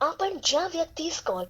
आपण ज्या व्यक्तीस कॉल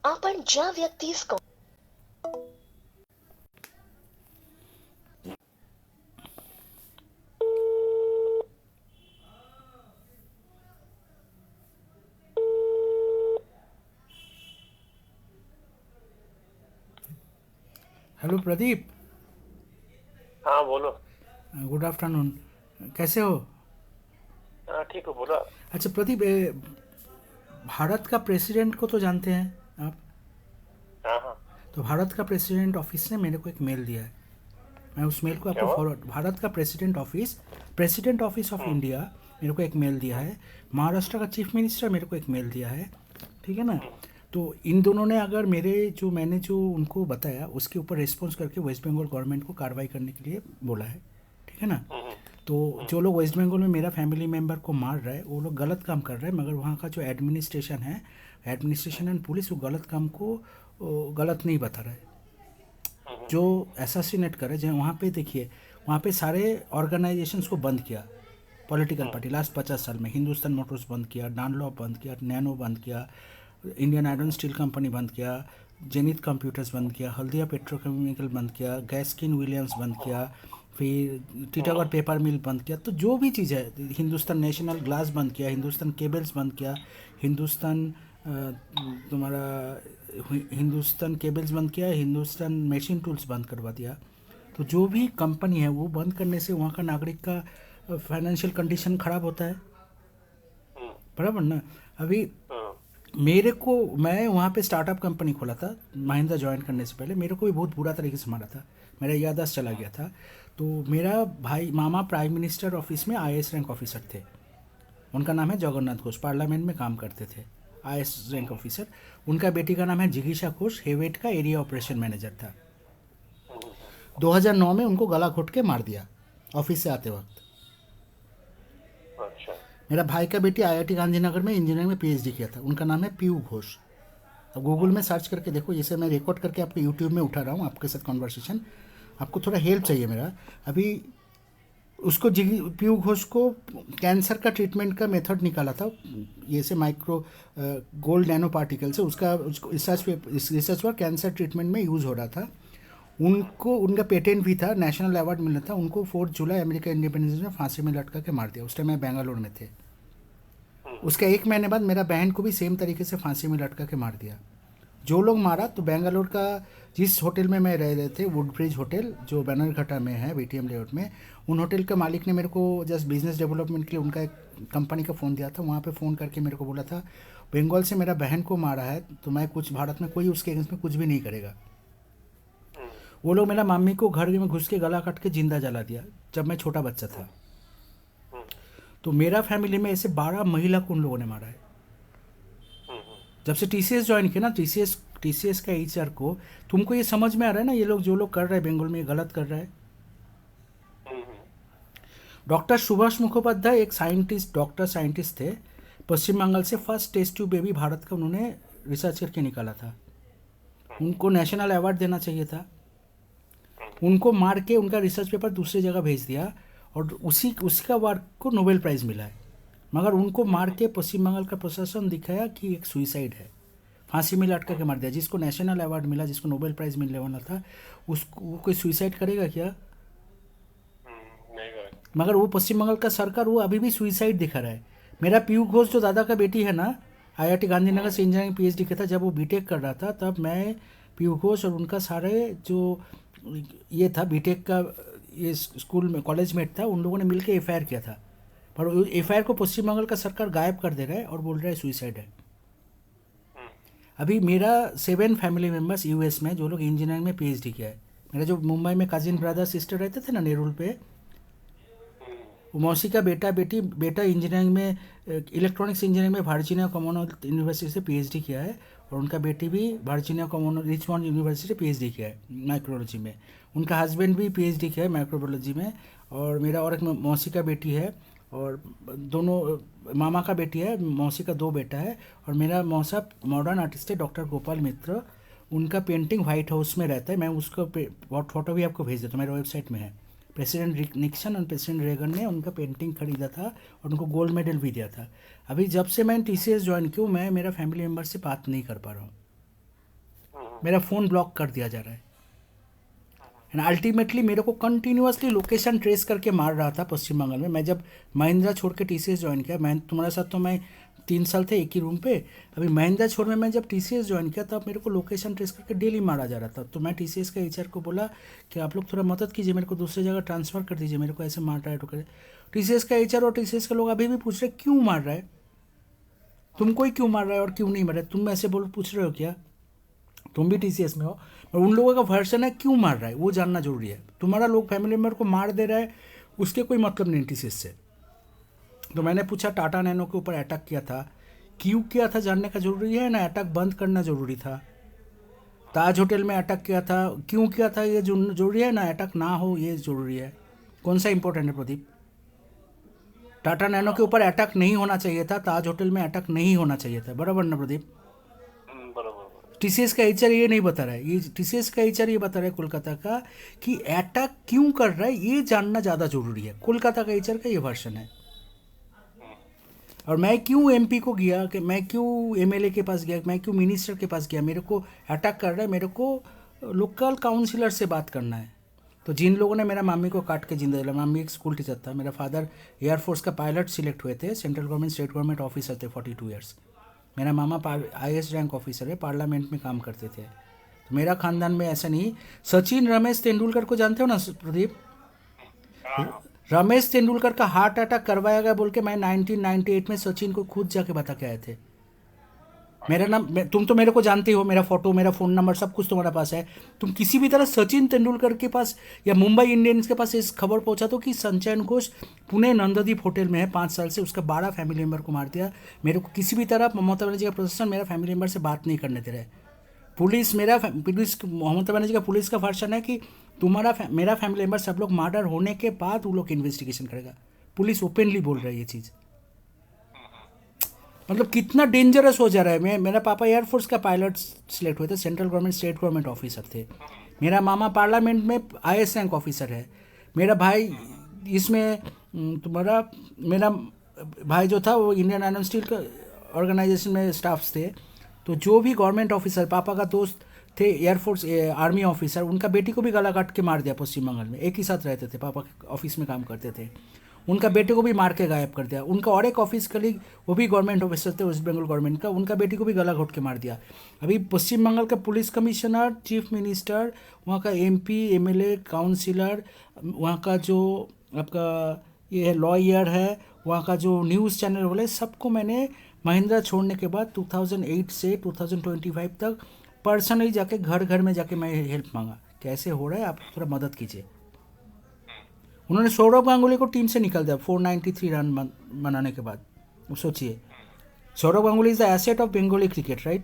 आपण ज्या व्यक्तीस कॉल हेलो प्रदीप। हाँ बोलो। Good afternoon. कैसे हो? हाँ ठीक हो, बोलो। अच्छा प्रदीप, भारत का प्रेसिडेंट को तो जानते हैं आप? हाँ हाँ। तो भारत का प्रेसिडेंट ऑफिस ने मेरे को एक मेल दिया है। मैं उस मेल को क्या आपको हुआ? फॉरवर्ड, भारत का president office of hmm, India मेरे को एक मेल दिया है। महाराष्ट्र का चीफ मिनिस्टर मेरे को एक मेल दिया है। ठीक है ना? हम्म, तो इन दोनों ने अगर मैंने जो उनको बताया उसके ऊपर रिस्पॉन्स करके वेस्ट बंगाल गवर्नमेंट को कार्रवाई करने के लिए बोला है। ठीक है ना? हम्म, तो जो लोग वेस्ट बंगाल में मेरा फैमिली मेम्बर को मार रहा है वो लोग गलत काम कर रहे हैं, मगर वहाँ का जो एडमिनिस्ट्रेशन एंड पुलिस वो गलत काम को गलत नहीं बता रहा है। हम्म, जो असैसिनेट करे जो वहाँ पे देखिए, वहाँ पे सारे ऑर्गेनाइजेशंस को बंद किया। पॉलिटिकल पार्टी लास्ट 50 साल में हिंदुस्तान मोटर्स बंद किया, डानलॉप बंद किया, नैनो बंद किया, इंडियन आयरन स्टील कंपनी बंद किया, जेनिथ कंप्यूटर्स बंद किया, हल्दिया पेट्रोकेमिकल बंद किया, गैस्किन विलियम्स बंद किया, फिर टीटागढ़ पेपर मिल बंद किया। तो जो भी चीज़ है, हिंदुस्तान नेशनल ग्लास बंद किया, हिंदुस्तान केबल्स बंद किया, हिंदुस्तान तुम्हारा हिंदुस्तान केबल्स बंद किया, हिंदुस्तान मशीन टूल्स बंद करवा दिया। तो जो भी कंपनी है वो बंद करने से वहाँ का नागरिक का फाइनेंशियल कंडीशन ख़राब होता है, हम्म, बराबर ना? अभी हम्म, मैं वहाँ पे स्टार्टअप कंपनी खोला था महिंद्रा ज्वाइन करने से पहले। मेरे को भी बहुत बुरा तरीके से मारा था, मेरा याददाश्त चला गया था। तो मेरा भाई मामा प्राइम मिनिस्टर ऑफिस में आईएएस रैंक ऑफिसर थे। उनका नाम है जगन्नाथ घोष, पार्लियामेंट में काम करते थे, आईएएस रैंक ऑफिसर। उनका बेटी का नाम है जिगीशा घोष, हेवेट का एरिया ऑपरेशन मैनेजर था। 2009 में उनको गला घोट के मार दिया ऑफिस से आते वक्त। अच्छा। मेरा भाई का बेटी आईआईटी गांधीनगर में इंजीनियरिंग में पीएचडी किया था, उनका नाम है पीयू घोष। अब गूगल में सर्च करके देखो, जैसे मैं रिकॉर्ड करके आपके यूट्यूब में उठा रहा हूँ आपके साथ कॉन्वर्सेशन। आपको थोड़ा हेल्प चाहिए मेरा अभी। उसको पीयू घोष को कैंसर का ट्रीटमेंट का मेथड निकाला था, ये से माइक्रो गोल्ड नैनो पार्टिकल से। उसका उसको रिसर्च पर कैंसर ट्रीटमेंट में यूज़ हो रहा था। उनको उनका पेटेंट भी था, नेशनल अवार्ड मिला था उनको। 4 जुलाई अमेरिका इंडिपेंडेंस में फांसी में लटका के मार दिया। उस टाइम मैं बेंगलोर में थे। उसका 1 महीने बाद मेरा बहन को भी सेम तरीके से फांसी में लटका के मार दिया। जो लोग मारा, तो बेंगलोर का जिस होटल में मैं रह रहे थे, वुड ब्रिज होटल जो बैनरघाटा में है बीटीएम लेआउट में, उन होटल के मालिक ने मेरे को जस्ट बिजनेस डेवलपमेंट के लिए उनका एक कंपनी का फ़ोन दिया था। वहाँ पे फ़ोन करके मेरे को बोला था बंगाल से मेरा बहन को मारा है, तो मैं कुछ भारत में कोई उसके अगेंस्ट में कुछ भी नहीं करेगा। वो लोग मेरा मम्मी को घर में घुस के गला काट के जिंदा जला दिया जब मैं छोटा बच्चा था। तो मेरा फैमिली में ऐसे 12 महिला को उन लोगों ने मारा है। जब से टीसीएस ज्वाइन किया ना, टीसीएस का एचआर को, तुमको ये समझ में आ रहा है ना ये लोग जो लोग कर रहे हैं बंगाल में, ये गलत कर रहा है। डॉक्टर सुभाष मुखोपाध्याय एक साइंटिस्ट थे। पश्चिम बंगाल से first test tube baby Bharat का उन्होंने रिसर्च करके निकाला था। उनको नेशनल अवार्ड देना चाहिए था। उनको मार के उनका रिसर्च पेपर दूसरी जगह भेज दिया और उसका वर्क को नोबेल प्राइज़ मिला है। मगर उनको मार के पश्चिम बंगाल का प्रशासन दिखाया कि एक सुइसाइड है, फांसी में लटका के मार दिया। जिसको नेशनल अवार्ड मिला, जिसको नोबेल प्राइज़ मिलने वाला था, उसको वो कोई सुइसाइड करेगा क्या? नहीं कर। मगर वो पश्चिम बंगाल का सरकार वो अभी भी सुइसाइड दिखा रहा है। मेरा पीयू घोष जो दादा का बेटी है ना, आईआईटी गांधीनगर से इंजीनियरिंग पीएचडी किया था। जब वो बीटेक कर रहा था तब मैं पीयू घोष और उनका सारे जो ये था बीटेक का, ये स्कूल में कॉलेज मेट था, उन लोगों ने मिलकर एफआईआर किया था। पर एफआईआर को पश्चिम बंगाल का सरकार गायब कर दे रहा है और बोल रहा है सुइसाइड है। अभी मेरा 7 फैमिली मेम्बर्स यूएस में जो लोग इंजीनियरिंग में पीएचडी किया है। मेरा जो मुंबई में कजिन ब्रदर सिस्टर रहते थे ना नेरुल पे, वो मौसी का बेटा इंजीनियरिंग में, इलेक्ट्रॉनिक्स इंजीनियरिंग में वर्जीनिया कॉमनवेल्थ यूनिवर्सिटी से पीएचडी किया है, और उनका बेटी भी वर्जीनिया कॉमनवेल्थ रिचमंड यूनिवर्सिटी से पीएचडी किया है माइक्रोलॉजी में। उनका हस्बैंड भी पीएचडी किया है माइक्रोबायोलॉजी में। और मेरा और एक मौसी का बेटी है, और दोनों मामा का बेटी है, मौसी का 2 बेटा है। और मेरा मौसा मॉडर्न आर्टिस्ट है डॉक्टर गोपाल मित्र। उनका पेंटिंग वाइट हाउस में रहता है। मैं उसको फोटो भी आपको भेज देता हूँ, मेरे वेबसाइट में है। प्रेसिडेंट निक्सन और प्रेसिडेंट रेगन ने उनका पेंटिंग खरीदा था और उनको गोल्ड मेडल भी दिया था। अभी जब से मैं टीसीएस ज्वाइन किया मैं मेरा फैमिली मेम्बर से बात नहीं कर पा रहा हूँ। मेरा फ़ोन ब्लॉक कर दिया जा रहा है। एंड अल्टीमेटली मेरे को कंटिन्यूसली लोकेशन ट्रेस करके मार रहा था पश्चिम बंगाल में। मैं जब महिंद्रा छोड़ के टीसीएस ज्वाइन किया, मैं तुम्हारे साथ तो मैं 3 साल थे एक ही रूम पे। अभी महिंद्रा छोड़ में मैं जब टीसीएस ज्वाइन किया तब मेरे को लोकेशन ट्रेस करके डेली मारा जा रहा था। तो मैं टीसीएस के एचआर को बोला कि आप लोग थोड़ा मदद कीजिए, मेरे को दूसरी जगह ट्रांसफ़र कर दीजिए, मेरे को ऐसे मार रहा है। तो टीसीएस का एचआर और टीसीएस के लोग अभी भी पूछ रहे क्यों मार रहा है, तुमको ही क्यों मार रहा है और क्यों नहीं मार रहा है। तुम ऐसे पूछ रहे हो क्या, तुम भी टीसीएस में हो। और उन लोगों का वर्जन है क्यों मार रहा है वो जानना जरूरी है। तुम्हारा लोग फैमिली मेम्बर को मार दे रहा है उसके कोई मतलब नहीं टीसीएस से। तो मैंने पूछा टाटा नैनो के ऊपर अटैक किया था, क्यों किया था जानने का ज़रूरी है ना, अटैक बंद करना ज़रूरी था। ताज होटल में अटैक किया था, क्यों किया था ये ज़रूरी है ना, अटैक ना हो ये ज़रूरी है। कौन सा इंपॉर्टेंट है प्रदीप? टाटा नैनो के ऊपर अटैक नहीं होना चाहिए था, ताज होटल में अटैक नहीं होना चाहिए था, बराबर ना प्रदीप? बराबर। टीसीएस का एचआर ये नहीं बता रहा है, ये टीसीएस का एचआर ये बता रहा है कोलकाता का कि अटैक क्यों कर रहा है ये जानना ज़्यादा ज़रूरी है। कोलकाता का एचआर का ये वर्जन है। और मैं क्यों एमपी को गया, कि मैं क्यों एमएलए के पास गया, मैं क्यों मिनिस्टर के पास गया, मेरे को अटैक कर रहा है, मेरे को लोकल काउंसिलर से बात करना है। तो जिन लोगों ने मेरा मामी को काट के जिंदा जला, मामी एक स्कूल टीचर था, मेरा फादर एयरफोर्स का पायलट सिलेक्ट हुए थे, central government state government officer थे 42 ईयर्स। मेरा मामा आईएएस रैंक ऑफिसर है, पार्लियामेंट में काम करते थे। तो मेरा खानदान में ऐसा नहीं। सचिन रमेश तेंदुलकर को जानते हो ना प्रदीप? रमेश तेंदुलकर का हार्ट अटैक करवाया गया बोल के मैं 1998 में सचिन को खुद जाके बता के आए थे। मेरा नाम तुम तो मेरे को जानते हो, मेरा फोटो, मेरा फ़ोन नंबर सब कुछ तुम्हारे पास है। तुम किसी भी तरह सचिन तेंदुलकर के पास या मुंबई इंडियंस के पास इस खबर पहुंचा दो कि संचयन घोष पुणे नंददीप होटल में है 5 साल से, उसका 12 फैमिली मेम्बर को मार दिया। मेरे को किसी भी तरह ममता बनर्जी का प्रशासन मेरा फैमिली मेम्बर से बात नहीं करने दे रहा है। पुलिस ममता बनर्जी का पुलिस का वर्जन है कि मेरा फैमिली मेम्बर सब लोग मर्डर होने के बाद वो लोग इन्वेस्टिगेशन करेगा। पुलिस ओपनली बोल रहा है ये चीज़। मतलब कितना डेंजरस हो जा रहा है। मेरा पापा एयरफोर्स का पायलट सिलेक्ट हुए थे, central government state government officer थे। मेरा मामा पार्लियामेंट में आईएएस रैंक ऑफिसर है। मेरा भाई इसमें मेरा भाई जो था वो इंडियन आयरन स्टील का ऑर्गेनाइजेशन में स्टाफ्स थे। तो जो भी गवर्नमेंट ऑफिसर, पापा का दोस्त थे एयरफोर्स आर्मी ऑफिसर, उनका बेटी को भी गला काट के मार दिया पश्चिम बंगाल में। एक ही साथ रहते थे, पापा ऑफिस में काम करते थे। उनका बेटे को भी मार के गायब कर दिया। उनका और एक ऑफिस कलीग वो भी गवर्नमेंट ऑफिसर थे वेस्ट बंगाल गवर्नमेंट का, उनका बेटी को भी गला घोट के मार दिया। अभी पश्चिम बंगाल का पुलिस कमिश्नर, चीफ मिनिस्टर, वहाँ का एमपी, एमएलए, काउंसिलर, वहाँ का जो आपका ये लॉयर है, वहाँ का जो न्यूज़ चैनल वाले, सबको मैंने महिंद्रा छोड़ने के बाद 2008 से 2025 तक पर्सनली जाके घर घर में जाके मैं हेल्प मांगा, कैसे हो रहा है आप थोड़ा मदद कीजिए। उन्होंने सौरव गांगुली को टीम से निकाल दिया 493 रन बनाने के बाद। सोचिए, Sourav Ganguly is the asset of Bengali cricket, right?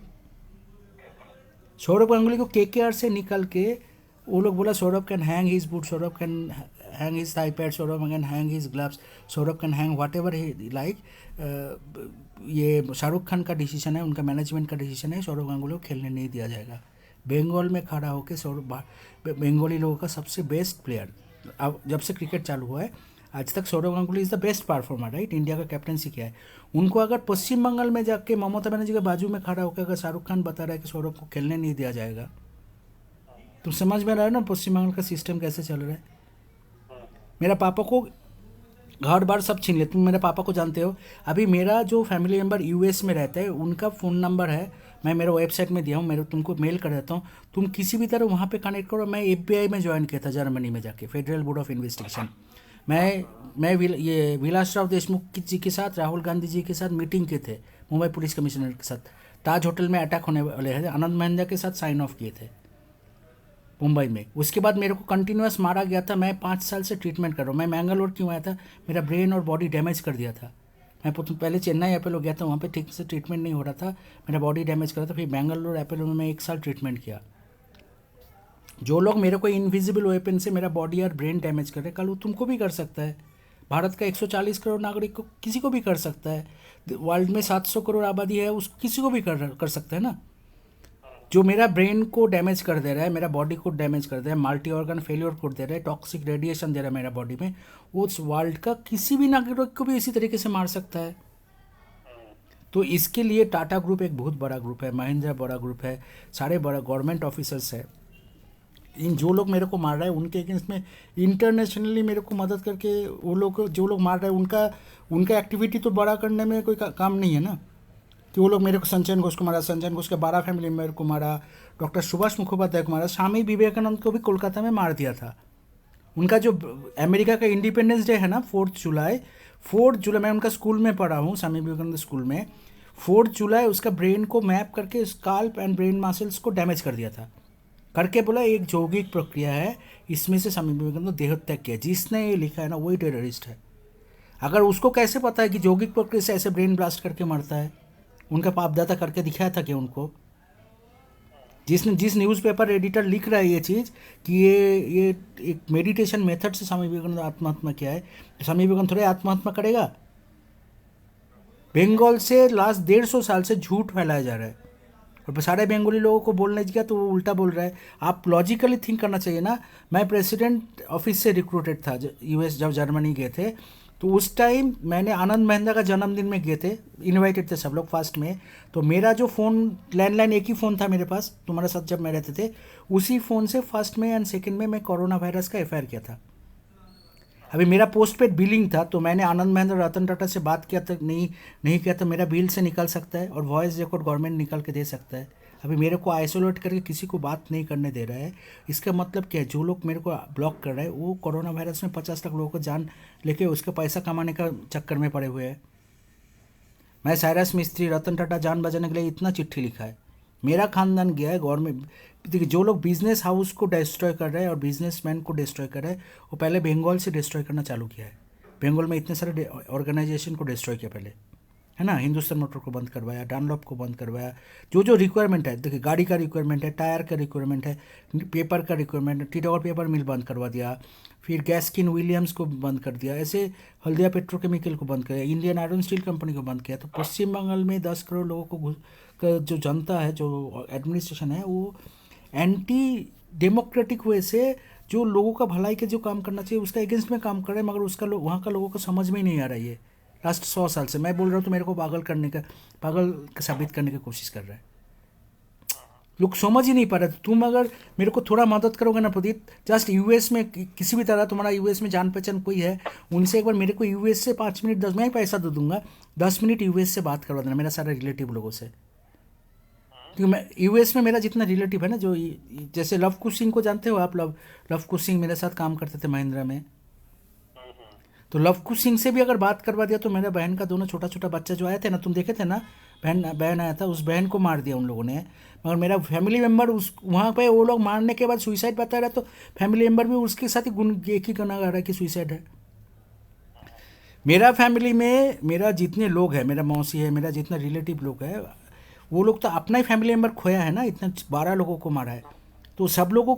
Sourav Ganguly को केकेआर से निकाल के वो लोग बोला Sourav can hang his boot, Sourav can hang his thigh pad, Sourav can hang his gloves, Sourav can hang whatever he like. ये शाहरुख खान का डिसीजन है, उनका मैनेजमेंट का डिसीजन है, सौरव गांगुली को खेलने नहीं दिया जाएगा। बंगाल में खड़ा होकर सौरव बंगाली लोगों का सबसे बेस्ट प्लेयर, अब जब से क्रिकेट चालू हुआ है आज तक Sourav Ganguly is the best performer, right? India का कैप्टनसी किया है। उनको अगर पश्चिम बंगाल में जाके ममता बनर्जी के बाजू में खड़ा होकर अगर शाहरुख खान बता रहा है कि सौरव को खेलने नहीं दिया जाएगा, तो समझ में आ रहा है ना पश्चिम बंगाल का सिस्टम कैसे चल रहा है। मेरा पापा को घर बार सब छीन लिया। तुम मेरे पापा को जानते हो। अभी मेरा जो फैमिली मेम्बर यूएस में रहता है उनका फ़ोन नंबर है, मैं मेरे वेबसाइट में दिया हूँ, तुमको मेल कर देता हूँ। तुम किसी भी तरह वहाँ पे कनेक्ट करो। मैं एफबीआई में ज्वाइन किया था जर्मनी में जाके, फेडरल बोर्ड ऑफ इन्वेस्टिगेशन। मैं ये विलास राव देशमुख जी के साथ, राहुल गांधी जी के साथ मीटिंग के थे, मुंबई पुलिस कमिश्नर के साथ। ताज होटल में अटैक होने वाले हैं, आनंद महिंद्रा के साथ साइन ऑफ किए थे। मुंबई में। उसके बाद मेरे को कंटिन्यूस मारा गया था। मैं 5 साल से ट्रीटमेंट कर रहा हूँ। मैं मैंगलोर क्यों आया था? मेरा ब्रेन और बॉडी डैमेज कर दिया था। मैं पहले चेन्नई अपोलो गया था, वहाँ पे ठीक से ट्रीटमेंट नहीं हो रहा था, मेरा बॉडी डैमेज कर रहा था। फिर बेंगलुरु अपोलो में मैं 1 साल ट्रीटमेंट किया। जो लोग मेरे को इनविजिबल वेपन से मेरा बॉडी और ब्रेन डैमेज कर रहे हैं, कल वो तुमको भी कर सकता है। भारत का 140 करोड़ नागरिक को किसी को भी कर सकता है। वर्ल्ड में 700 करोड़ आबादी है, उस किसी को भी कर सकता है ना। जो मेरा ब्रेन को डैमेज कर दे रहा है, मेरा बॉडी को डैमेज कर दे रहा है, मल्टी ऑर्गन फेलियर कर दे रहा है, टॉक्सिक रेडिएशन दे रहा है मेरा बॉडी में, वो उस वर्ल्ड का किसी भी नागरिक को भी इसी तरीके से मार सकता है। तो इसके लिए टाटा ग्रुप एक बहुत बड़ा ग्रुप है, महिंद्रा बड़ा ग्रुप है, सारे बड़ा गवर्नमेंट ऑफिसर्स है। इन जो लोग मेरे को मार रहे हैं उनके अगेंस्ट में इंटरनेशनली मेरे को मदद करके, वो लोग जो लोग मार रहे हैं उनका एक्टिविटी तो बड़ा करने में कोई काम नहीं है ना। कि वो लोग मेरे को संजय घोष को मारा, संजय घोष के 12 फैमिली मेंबर को मारा, डॉक्टर सुभाष मुखोपाध्याय को मारा, स्वामी विवेकानंद को भी कोलकाता में मार दिया था। उनका जो अमेरिका का इंडिपेंडेंस डे है ना, 4 जुलाई, मैं उनका स्कूल में पढ़ा हूँ, स्वामी विवेकानंद स्कूल में। 4 जुलाई उसका ब्रेन को मैप करके स्काल्प एंड ब्रेन मसल्स को डैमेज कर दिया था, करके बोला एक यौगिक प्रक्रिया है, इसमें से स्वामी विवेकानंद देह त्याग किया। जिसने ये लिखा है ना वही टेररिस्ट है। अगर उसको कैसे पता है कि यौगिक प्रक्रिया से ऐसे ब्रेन ब्लास्ट करके मरता है? उनका बापदादा करके दिखाया था क्या उनको? जिस न्यूज़पेपर एडिटर लिख रहा है ये चीज़ कि ये एक मेडिटेशन मेथड से स्वामी विवेकानंद आत्महत्या किया है, स्वामी विवेकानंद थोड़े आत्महत्या करेगा? बंगाल से लास्ट 150 साल से झूठ फैलाया जा रहा है और सारे बंगाली लोगों को बोलने दिया तो वो उल्टा बोल रहा है। आप लॉजिकली थिंक करना चाहिए ना। मैं प्रेसिडेंट ऑफिस से रिक्रूटेड था यूएस, जब जर्मनी गए थे तो उस टाइम मैंने आनंद महिंद्रा का जन्मदिन में गए थे, इनवाइटेड थे सब लोग फर्स्ट में। तो मेरा जो फ़ोन लैंडलाइन एक ही फ़ोन था मेरे पास, तुम्हारे साथ जब मैं रहते थे, उसी फ़ोन से फर्स्ट में एंड सेकंड में मैं कोरोना वायरस का एफआईआर किया था। अभी मेरा पोस्ट पेड बिलिंग था तो मैंने आनंद महिंद्रा रतन टाटा से बात किया था, नहीं किया तो मेरा बिल से निकल सकता है और वॉइस रिकॉर्ड गवर्नमेंट निकाल के दे सकता है। अभी मेरे को आइसोलेट करके किसी को बात नहीं करने दे रहा है। इसका मतलब क्या है? जो लोग मेरे को ब्लॉक कर रहे हैं वो कोरोना वायरस में 50 लाख लोगों को जान लेके उसका पैसा कमाने का चक्कर में पड़े हुए हैं। मैं साइरस मिस्त्री, रतन टाटा जान बचाने के लिए इतना चिट्ठी लिखा है। मेरा खानदान गया है गवर्नमेंट। देखिए, जो लोग बिजनेस हाउस को डिस्ट्रॉय कर रहे हैं और बिजनेसमैन को डिस्ट्रॉय कर रहे हैं, वो पहले बंगाल से डिस्ट्रॉय करना चालू किया है। बंगाल में इतने सारे ऑर्गेनाइजेशन को डिस्ट्रॉय किया पहले, है ना। हिंदुस्तान मोटर को बंद करवाया, डनलॉप को बंद करवाया। जो रिक्वायरमेंट है, देखिए गाड़ी का रिक्वायरमेंट है, टायर का रिक्वायरमेंट है, पेपर का रिक्वायरमेंट है, टीटागढ़ पेपर मिल बंद करवा दिया। फिर गैस्किन विलियम्स को बंद कर दिया। ऐसे हल्दिया पेट्रोकेमिकल को बंद किया, इंडियन आयरन स्टील कंपनी को बंद किया। तो पश्चिम बंगाल में 10 करोड़ लोगों को जो जनता है, जो एडमिनिस्ट्रेशन है, वो एंटी डेमोक्रेटिक वे से जो लोगों का भलाई के जो काम करना चाहिए उसका अगेंस्ट में काम कर रहे हैं। मगर उसका वहाँ का लोगों को समझ में ही नहीं आ रहा है। लास्ट 100 साल से मैं बोल रहा हूँ तो मेरे को पागल साबित करने की कोशिश कर रहा है। लोग समझ ही नहीं पा रहे। तुम अगर मेरे को थोड़ा मदद करोगे ना प्रदीप, जस्ट यूएस में किसी भी तरह तुम्हारा यूएस में जान पहचान कोई है, उनसे एक बार मेरे को यूएस से 5 मिनट 10, मैं ही पैसा दे दूंगा, 10 मिनट यूएस से बात करवा देना मेरा सारा रिलेटिव लोगों से। क्योंकि मैं यूएस में मेरा जितना रिलेटिव है ना, जो जैसे लव कुश सिंह को जानते हो आप? लव कुश सिंह मेरे साथ काम करते थे महिंद्रा में। तो लव कुश सिंह से भी अगर बात करवा दिया तो मेरा बहन का दोनों छोटा छोटा बच्चा जो आए थे ना, तुम देखे थे ना, बहन आया था, उस बहन को मार दिया उन लोगों ने। मगर मेरा फैमिली मेम्बर उस वहाँ पे वो लोग मारने के बाद सुइसाइड बता रहा, तो फैमिली मेम्बर भी उसके साथ ही एक ही करना रहा है कि सुइसाइड है। मेरा फैमिली में मेरा जितने लोग हैं, मेरा मौसी है, मेरा जितना रिलेटिव लोग है, वो लोग तो अपना ही फैमिली मेम्बर खोया है ना। इतना 12 लोगों को मारा है। तो सब लोगों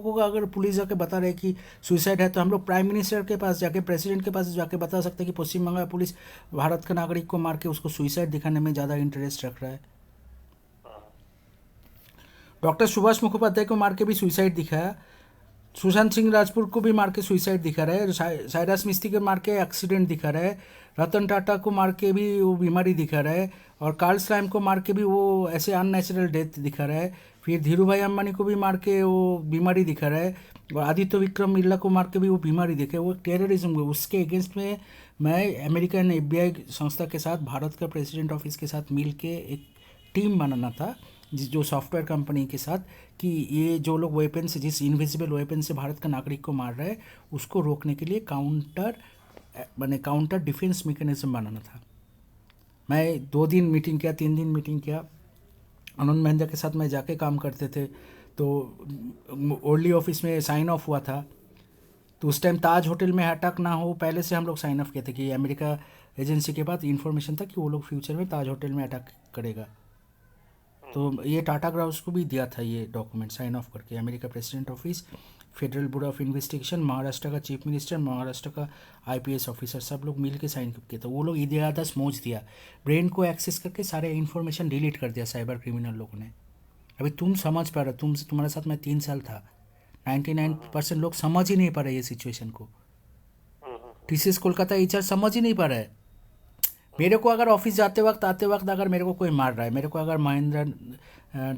को अगर पुलिस जाके बता रहे कि सुसाइड है, तो हम लोग प्राइम मिनिस्टर के पास जाके, प्रेसिडेंट के पास जाके बता सकते हैं कि पश्चिम बंगाल पुलिस भारत के नागरिक को मार के उसको सुसाइड दिखाने में ज़्यादा इंटरेस्ट रख रहा है। डॉक्टर सुभाष मुखोपाध्याय को मार के भी सुसाइड दिखाया, सुशांत सिंह राजपूत को भी मार के सुसाइड दिखा रहा है, साइरस मिस्त्री को मार के एक्सीडेंट दिखा रहा है, रतन टाटा को मार के भी वो बीमारी दिखा रहा है, और कार्ल स्लाइम को मार के भी वो ऐसे अननेचुरल डेथ दिखा रहा है। फिर धीरू भाई अंबानी को भी मार के वो बीमारी दिखा रहा है, और आदित्य विक्रम बिरला को मार के भी वो बीमारी दिखे। वो टेररिज्म, उसके अगेंस्ट में मैं अमेरिकन FBI संस्था के साथ, भारत का प्रेसिडेंट ऑफिस के साथ मिल के एक टीम बनाना था, जो सॉफ्टवेयर कंपनी के साथ, कि ये जो लोग वेपन से, जिस इनविजिबल वेपन से भारत का नागरिक को मार रहा है, उसको रोकने के लिए काउंटर डिफेंस मैकेनिज्म बनाना था। मैं 2 दिन मीटिंग किया, 3 दिन मीटिंग किया। आनंद महिंद्रा के साथ मैं जाके काम करते थे, तो ओरली ऑफिस में साइन ऑफ हुआ था, तो उस टाइम ताज होटल में अटैक ना हो पहले से हम लोग साइन ऑफ किए थे कि अमेरिका एजेंसी के पास इन्फॉर्मेशन था कि वो लोग फ्यूचर में ताज होटल में अटैक करेगा। तो ये टाटा ग्राउस को भी दिया था ये डॉक्यूमेंट साइन ऑफ करके, America president office, federal bureau of investigation, Maharashtra का चीफ मिनिस्टर, महाराष्ट्र का आईपीएस ऑफिसर, सब लोग मिल के साइन किए थे। वो लोग ईद स्मोच दिया, ब्रेन को एक्सेस करके सारे इन्फॉर्मेशन डिलीट कर दिया साइबर क्रिमिनल लोगों ने। अभी तुम समझ पा रहे, तुम्हारे साथ मैं 3 साल था, 99% लोग समझ ही नहीं पा रहे ये सिचुएशन को। टीसीएस कोलकाता एचआर समझ ही नहीं पा रहा है। मेरे को अगर ऑफिस जाते वक्त आते वक्त अगर मेरे को कोई मार रहा है, मेरे को अगर महिंद्रा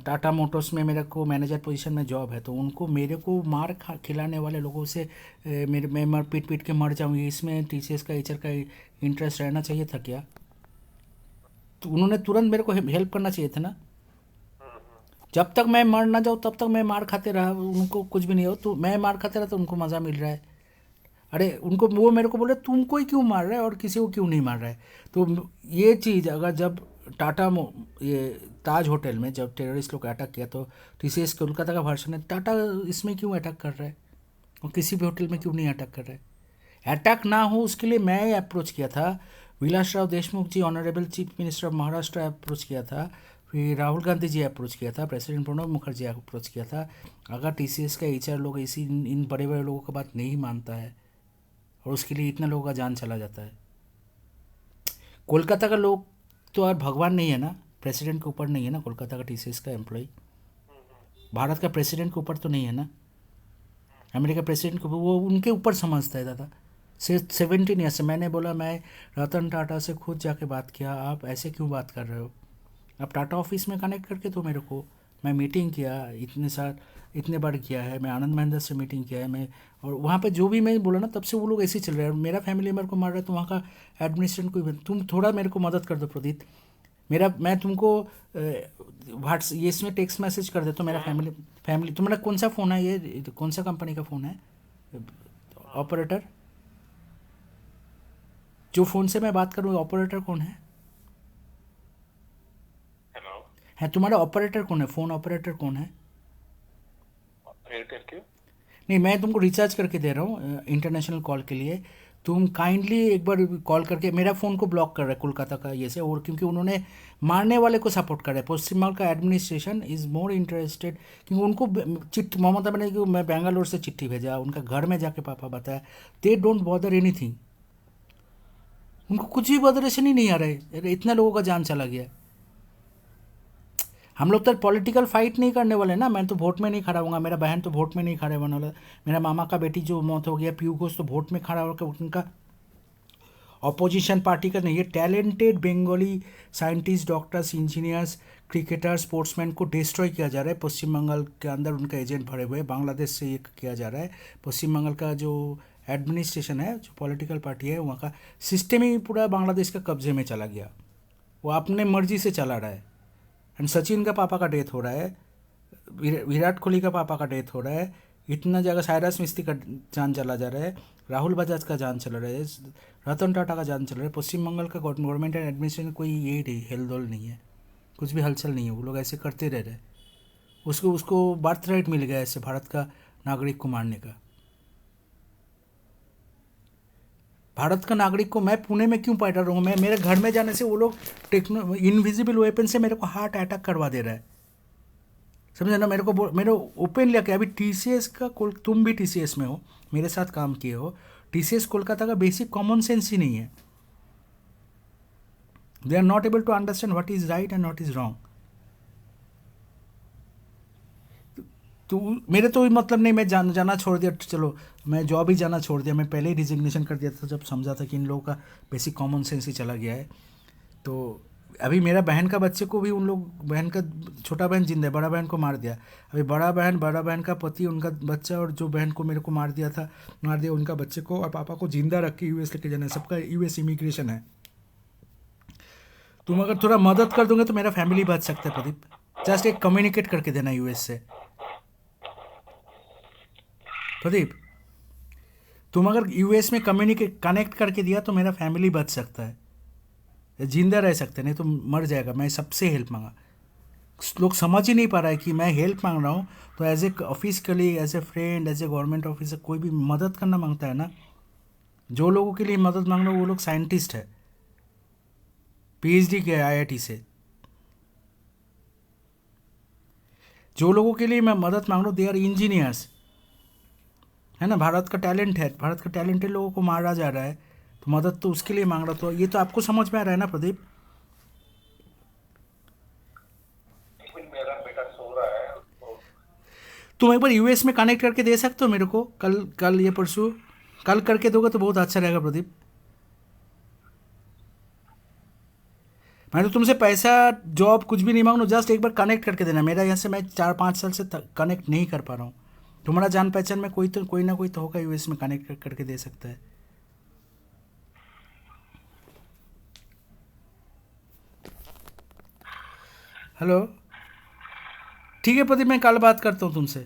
टाटा मोटर्स में मेरे को मैनेजर पोजीशन में जॉब है, तो उनको मेरे को मार खिलाने वाले लोगों से मैं पीट के मर जाऊँगी, इसमें टीसीएस का एचआर का इंटरेस्ट रहना चाहिए था क्या? तो उन्होंने तुरंत मेरे को हेल्प करना चाहिए था ना। जब तक मैं मर ना जाऊँ तब तक मैं मार खाते रहा, उनको कुछ भी नहीं हो, तो मैं मार खाते रहा तो उनको मज़ा मिल रहा है। अरे उनको, वो मेरे को बोल रहे तुमको ही क्यों मार रहा है और किसी को क्यों नहीं मार रहा है। तो ये चीज़ अगर जब ये ताज होटल में जब टेररिस्ट लोग अटैक किया, तो टीसीएस कोलकाता का वर्षन है, टाटा इसमें क्यों अटैक कर रहा है और किसी भी होटल में क्यों नहीं अटैक कर रहा है? अटैक ना हो उसके लिए मैं अप्रोच किया था, Vilas Rao Deshmukh ji honourable chief minister of Maharashtra approach किया था, फिर राहुल गांधी जी अप्रोच किया था, प्रेसिडेंट प्रणब मुखर्जी अप्रोच किया था। अगर टीसीएस का एचआर लोग इसी इन बड़े बड़े लोगों का बात नहीं मानता है और उसके लिए इतना लोगों का जान चला जाता है। कोलकाता का लोग तो यार भगवान नहीं है ना, प्रेसिडेंट के ऊपर नहीं है ना, कोलकाता का टीसीएस का एम्प्लॉय भारत का प्रेसिडेंट के ऊपर तो नहीं है ना, अमेरिका प्रेसिडेंट को वो उनके ऊपर समझता है दादा। 17 ईयर से मैंने बोला, मैं रतन टाटा से खुद जाके बात किया, आप ऐसे क्यों बात कर रहे हो? आप टाटा ऑफिस में कनेक्ट करके तो मेरे को, मैं मीटिंग किया इतने बार किया है, मैं आनंद महिंद्रा से मीटिंग किया है मैं, और वहाँ पे जो भी मैं बोला ना तब से वो लोग ऐसे ही चल रहे हैं। मेरा फैमिली मेंबर को मार रहा है तो वहाँ का एडमिनिस्ट्रेशन को तुम थोड़ा मेरे को मदद कर दो प्रदीप, मैं तुमको व्हाट्स ये इसमें टेक्स्ट मैसेज कर देता हूँ। मेरा फैमिली तुम्हारा कौन सा फ़ोन है, ये कौन सा कंपनी का फ़ोन है ऑपरेटर? जो फ़ोन से मैं बात करूँ ऑपरेटर कौन है? हेलो, है तुम्हारा ऑपरेटर कौन है, फ़ोन ऑपरेटर कौन है? एयरटेल क्यों? नहीं, मैं तुमको रिचार्ज करके दे रहा हूँ इंटरनेशनल कॉल के लिए। तुम काइंडली एक बार कॉल करके, मेरा फ़ोन को ब्लॉक कर रहा है कोलकाता का ये से, और क्योंकि उन्होंने मारने वाले को सपोर्ट कर रहा है। पश्चिम बंगाल का एडमिनिस्ट्रेशन इज़ मोर इंटरेस्टेड, क्योंकि उनको चिट्ठी ममता बनर्जी को मैं बेंगलोर से चिट्ठी भेजा, उनका घर में जाके पापा बताया, दे डोंट बॉदर एनीथिंग, उनको कुछ भी बॉदरेशन ही नहीं आ रहा है। इतना लोगों का जान चला गया। हम लोग तो पॉलिटिकल फाइट नहीं करने वाले ना, मैं तो वोट में नहीं खड़ा होऊंगा, मेरा बहन तो वोट में नहीं खड़े होने वाला, मेरा मामा का बेटी जो मौत हो गया पीयू घोष तो वोट में खड़ा होकर उनका ऑपोजिशन पार्टी का नहीं। ये talented Bengali scientist, doctors, engineers, cricketer, sportsman को डिस्ट्रॉय किया जा रहा है। पश्चिम बंगाल के अंदर उनका एजेंट भरे हुए हैं, बांग्लादेश से ये किया जा रहा है। पश्चिम बंगाल का जो एडमिनिस्ट्रेशन है, जो पॉलिटिकल पार्टी है, वहाँ का सिस्टम ही पूरा बांग्लादेश का कब्जे में चला गया, वो अपने मर्जी से चला रहा है। एंड सचिन का पापा का डेथ हो रहा है, विराट कोहली का पापा का डेथ हो रहा है, इतना जगह साइरस मिस्त्री का जान चला जा रहा है, राहुल बजाज का जान चल रहा है, रतन टाटा का जान चल रहा है। पश्चिम बंगाल का गवर्नमेंट एंड एडमिनिस्ट्रेशन कोई ये नहीं हेलदोल नहीं है, कुछ भी हलचल नहीं है, वो लोग ऐसे करते रह रहे। उसको बर्थ राइट मिल गया ऐसे भारत का नागरिक को मारने का। भारत का नागरिक को मैं पुणे में क्यों पैदा रहूँ? मैं मेरे घर में जाने से वो लोग इनविजिबल वेपन से मेरे को हार्ट अटैक करवा दे रहा है, समझे ना? मेरे ओपन लिया कि अभी टीसीएस का तुम भी टीसीएस में हो, मेरे साथ काम किए हो, टीसीएस कोलकाता का बेसिक कॉमन सेंस ही नहीं है। They are not able to understand what is right and what is wrong. तो मेरे तो मतलब नहीं, मैं जाना छोड़ दिया, चलो मैं जॉब ही जाना छोड़ दिया, मैं पहले ही रिजिग्नेशन कर दिया था जब समझा था कि इन लोगों का बेसिक कॉमन सेंस ही चला गया है। तो अभी मेरा बहन का बच्चे को भी उन लोग, बहन का छोटा बहन जिंदा है, बड़ा बहन को मार दिया। अभी बड़ा बहन का पति, उनका बच्चा, और जो बहन को मेरे को मार दिया उनका बच्चे को और पापा को जिंदा रख के यूएस लेके जाना है। सबका यूएस इमिग्रेशन है। तुम अगर थोड़ा मदद कर दोगे तो मेरा फैमिली बच सकता है प्रदीप, जस्ट एक कम्युनिकेट करके देना यूएस से। प्रदीप, तुम अगर यूएस में कनेक्ट करके दिया तो मेरा फैमिली बच सकता है, जिंदा रह सकते, नहीं तो मर जाएगा। मैं सबसे हेल्प मांगा, लोग समझ ही नहीं पा रहा है कि मैं हेल्प मांग रहा हूँ, तो एज ए ऑफिस के लिए, as a friend, as a government officer, कोई भी मदद करना मांगता है ना, जो लोगों के लिए मदद मांग रहा हूँ वो लोग साइंटिस्ट है, पीएचडी किया है आईआईटी से। जो लोगों के लिए मैं मदद मांग रहा हूँ दे आर इंजीनियर्स, है ना। भारत का टैलेंट है, भारत का टैलेंटेड लोगों को मारा जा रहा है, तो मदद तो उसके लिए मांग रहा। तो ये तो आपको समझ में आ रहा है ना प्रदीप। मेरा बेटा सो रहा है तो तुम एक बार यूएस में कनेक्ट करके दे सकते हो मेरे को, कल कल या परसों, कल करके दोगे तो बहुत अच्छा रहेगा प्रदीप। मैं तो तुमसे पैसा, जॉब कुछ भी नहीं मांग रहा हूँ, जस्ट एक बार कनेक्ट करके देना। मेरा यहाँ से मैं 4-5 साल से कनेक्ट नहीं कर पा रहा हूँ। तुम्हारा जान पहचान में कोई ना कोई तो होगा यूएस में, कनेक्ट करके दे सकता है। हेलो, ठीक है प्रदीप, मैं कल बात करता हूँ तुमसे।